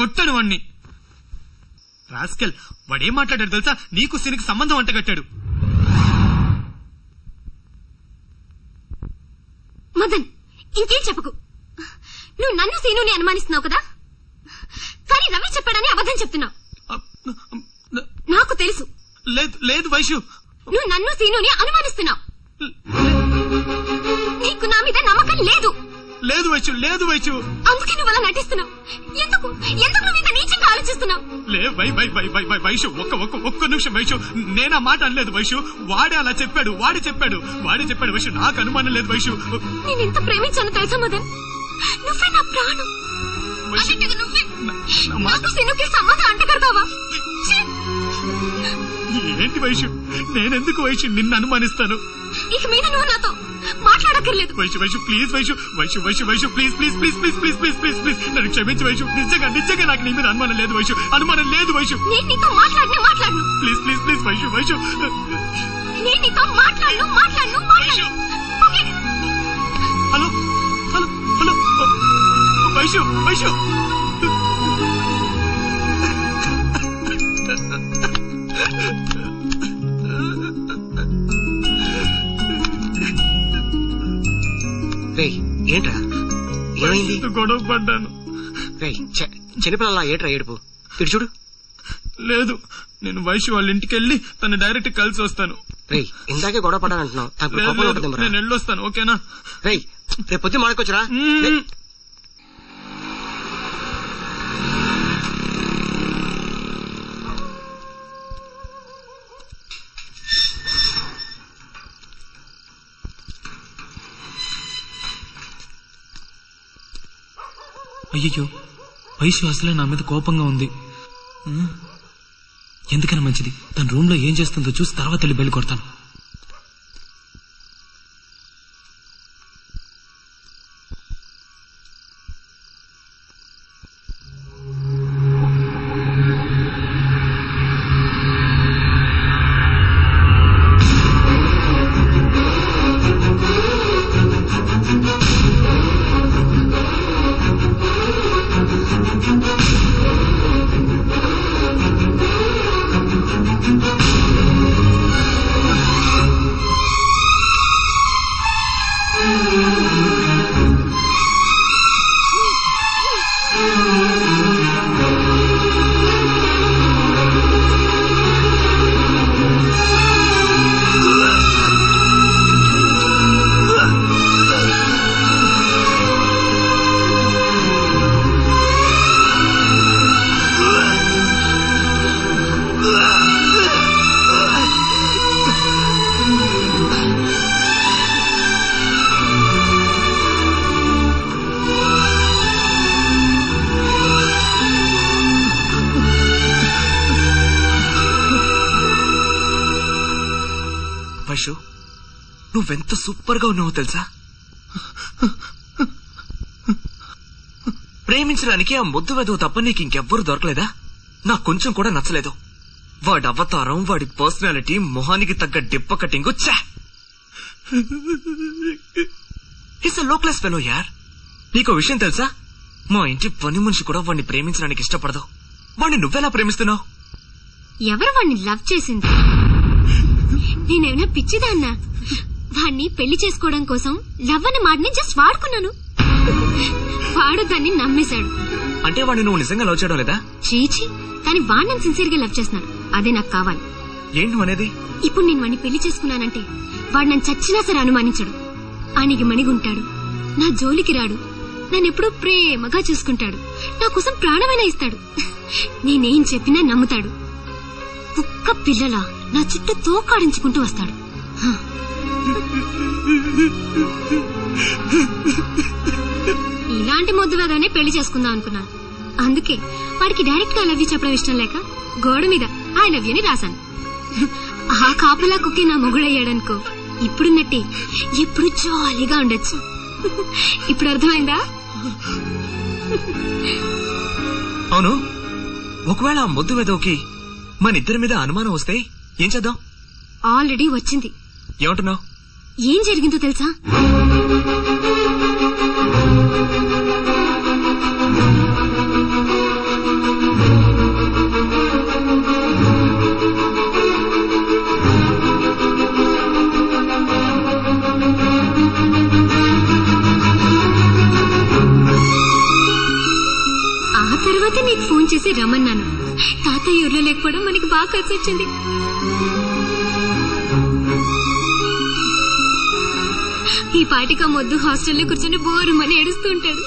కొట్టాను వాణ్ణి. రాస్కెల్ వాడేం మాట్లాడాడు తెలుసా? నీకు సీనుకి సంబంధం అంటగట్టాడు. మదన్, ఇంకేం చెప్పకు. నువ్వు నన్ను సీనుని అనుమానిస్తున్నావు కదా, కానీ రవి చెప్పాడని అబద్ధం చెప్తున్నావు. నాకు తెలుసు. లేదు వైషు, నువ్వు నన్ను సీనుని అనుమానిస్తున్నావు. నీకు నా మీద నమ్మకం లేదు. లేదు వైషు, లేదు వైషు. అందుకే నువ్వు అలా నటిస్తున్నావు. ఎందుకు నువ్వు ఇంత నీచంగా ఆలోచిస్తున్నావు? వైషు ఒక్క నిమిషం వైషు, నేనా మాట అనలేదు వైషు. వాడే అలా చెప్పాడు, వాడే చెప్పాడు వైషు. నాకు అనుమానం లేదు వైషు. నేను ఎంత ప్రేమించాను తెలుసా మదన్? నువ్వే నా ప్రాణం. నువ్వే నాకు సీనుకి సంబంధం అంటగడతావా? ఏంటి వైషు, నేనెందుకు వైషు నిన్ను అనుమానిస్తాను? ఇక మీద నువ్వు నాతో మాట్లాడక్కర్లేదు. వైషు ప్లీజ్ వైషు ప్లీజ్ నన్ను క్షమించు వైషు. నిజంగా నాకు నీ మీద అనుమానం లేదు వైషు. నేను నీతో మాట్లాడను. ప్లీజ్ వైషు. నేను నీతో మాట్లాడను. హలో వైషు. ఏంట్రా ఏమైంది? గొడవ పడ్డాను. చిన్నపిల్లలా ఏంట్రా ఏడుపు? ఇటు చూడు. లేదు, నేను వైషు వాళ్ళ ఇంటికి వెళ్ళి తను డైరెక్ట్ కలిసి వస్తాను. ఇందాకే గొడవ పడ్డానంటున్నావు. నేను వెళ్ళొస్తాను, ఓకేనా? రేపు పొద్దున్న మాడుకోవచ్చురా. అయ్యో, వైషు అసలే నా మీద కోపంగా ఉంది. ఎందుకైనా మంచిది తన రూమ్ లో ఏం చేస్తుందో చూసి తర్వాత వెళ్ళి బయలు కొడతాను. వైషు, నువ్వెంత సూపర్ గా ఉన్నావో తెలుసా? ప్రేమించడానికి ఆ ముద్దు వెదవ తప్ప నీకు ఇంకెవ్వరూ దొరకలేదా? నాకు కొంచెం కూడా నచ్చలేదు. వాడి అవతారం, వాడి పర్సనాలిటీ, మొహానికి తగ్గ డిప్ప కటింగ్. ఇట్స్ లో క్లాస్ ఫెలో యార్. నీకో విషయం తెలుసా? మా ఇంటి పని మనిషి కూడా వాడిని ప్రేమించడానికి ఇష్టపడదు. వాడిని నువ్వెలా ప్రేమిస్తున్నావు? ఎవరు వాడిని లవ్ చేసింది? నేనేమైనా పిచ్చిదాన్నా? వాడిని పెళ్లి చేసుకోవడం కోసం లవ్ అనే మాటని జస్ట్ వాడుకున్నాను. వాడు దాన్ని నమ్మేశాడు. అంటే వాడిని నువ్వు నిజంగా లవ్ చేయడం లేదా? చీచి, కానీ వాడు నన్ను సిన్సియర్ గా లవ్ చేస్తున్నాడు. అదే నాకు కావాలి. ఏంటి నువ్వు అనేది? ఇప్పుడు నేను వాడిని పెళ్లి చేసుకున్నానంటే వాడు నన్ను చచ్చినా సరే అనుమానించడు. ఆనికి మణిగుంటాడు, నా జోలికి రాడు, నన్నెప్పుడూ ప్రేమగా చూసుకుంటాడు, నా కోసం ప్రాణమైనా ఇస్తాడు. నేనేం చెప్పినా నమ్ముతాడు. కుక్క పిల్లలా నా చుట్టూ తోకాడించుకుంటూ వస్తాడు. ఇలాంటి మొద్దు వేదనే పెళ్లి చేసుకుందాం అనుకున్నాను. అందుకే వాడికి డైరెక్ట్ గా ఐ లవ్ యూ చెప్పడం ఇష్టం లేక గోడ మీద ఐ లవ్ యూ అని రాశాను. ఆ కాపలా కుక్కి నా మొగుడయ్యాడనుకో, ఇప్పుడున్నట్టే ఎప్పుడు జాలీగా ఉండొచ్చు. ఇప్పుడు అర్థమైందా? అవును, ఒకవేళ ఆ మొద్దు వెదవుకి మన ఇద్దరి మీద అనుమానం వస్తే ఏం చేద్దాం? ఆల్రెడీ వచ్చింది. ఏమంటున్నావు? ఏం జరిగిందో తెలుసా? తర్వాత నీకు ఫోన్ చేసి రమ్మన్నాను. తాతయ్య ఊర్లో లేకపోవడం మనకి బాగా కలిసి వచ్చింది. ఈ పాటిగా మొద్దు హాస్టల్లో కూర్చొని బోరుమని ఏడుస్తూ ఉంటాడు.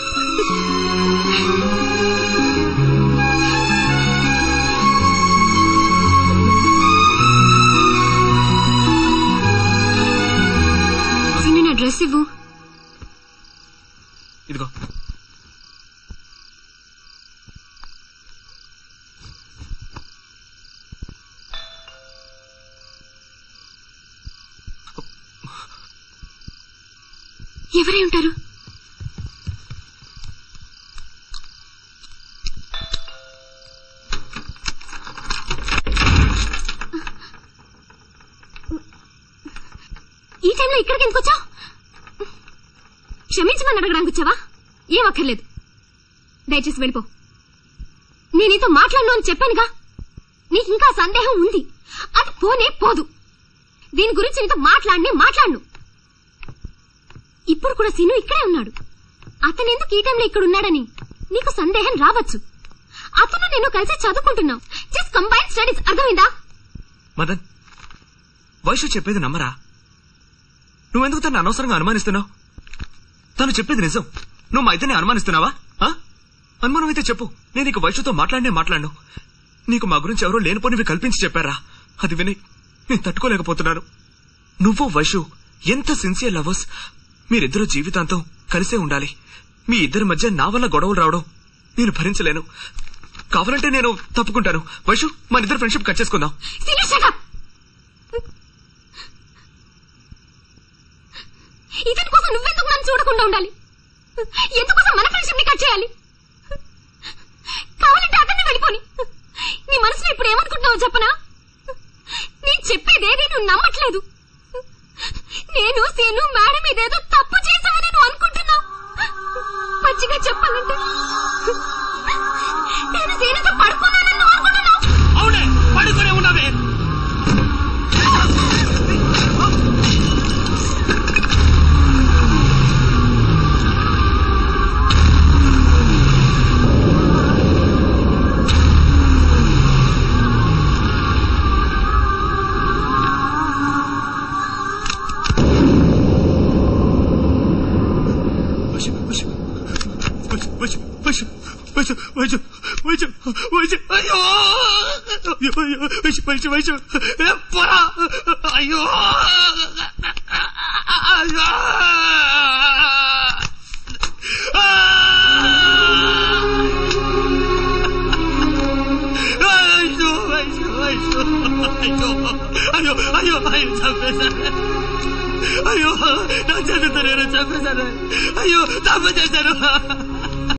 సీను, నా డ్రెస్ ఇవ్వు. ఇదిగో. ఎవరై ఉంటారు? ఈ టైంలో ఇక్కడికి ఎందుకు వచ్చావు? క్షమించమని అడగడానికి వచ్చావా? ఏం అక్కర్లేదు, దయచేసి వెళ్ళిపో. నేను నీతో మాట్లాడను అని చెప్పానుగా. నీకు ఇంకా సందేహం ఉంది, అది పోనే పోదు. దీని గురించి నీతో మాట్లాడను. ఇప్పుడు కూడా సీను ఇక్కడే ఉన్నాడు. అతను ఎందుకు ఈ టైంలో ఇక్కడ ఉన్నాడని నీకు సందేహం రావచ్చు. అతను నేను కలిసి చదువుకుంటున్నాం. Just combine studies. అర్థమైందా? మదన్, వైషు చెప్పేది నమ్మరా? నువ్వెందుకు తను అనవసరంగా అనుమానిస్తున్నావు? తను చెప్పేది నిజం. నువ్వు మా ఇద్దరిని అనుమానిస్తున్నావా? అనుమానం అయితే చెప్పు. నేను నీకు వైషుతో మాట్లాడను. నీకు మా గురించి ఎవరో లేనిపోనివి కల్పించి చెప్పారా? అది విని నేను తట్టుకోలేకపోతున్నాను. నువ్వు వైషు ఎంత సిన్సియర్ లవర్స్. మీరిద్దరూ జీవితాంతం కలిసే ఉండాలి. మీ ఇద్దరి మధ్య నా వల్ల గొడవలు రావడం నేను భరించలేను. కావాలంటే నేను తప్పుకుంటాను. వైషు, మన ఇద్దరు ఫ్రెండ్షిప్ కట్ చేసుకుందాం. ఇతని కోసం నువ్వెందుకు నన్ను చూడకుండా ఉండాలి? ఎందుకోసం మన ఫ్రెండ్షిప్ ని కట్ చేయాలి? కావాలంటే అతన్ని వెళ్ళిపోని. నీ మనసులో ఇప్పుడు ఏమనుకుంటున్నావు చెప్పనా? నేను చెప్పేదేది నువ్వు నమ్మట్లేదు. నేను సీను మేడం ఇదేదో తప్పు చేశామని నువ్వు అనుకుంటున్నావు. పచ్చిగా చెప్పాలంటే నేను సీనుతో పడుకున్నానని నువ్వు అనుకుంటున్నావు. అవునే, పడుకునే ఉన్నావే. వైషు పోరా. అయ్యో చంపేశారు. అయ్యో నా చదువుతారు చంపేశారు. అయ్యో తప్పు చేశారు.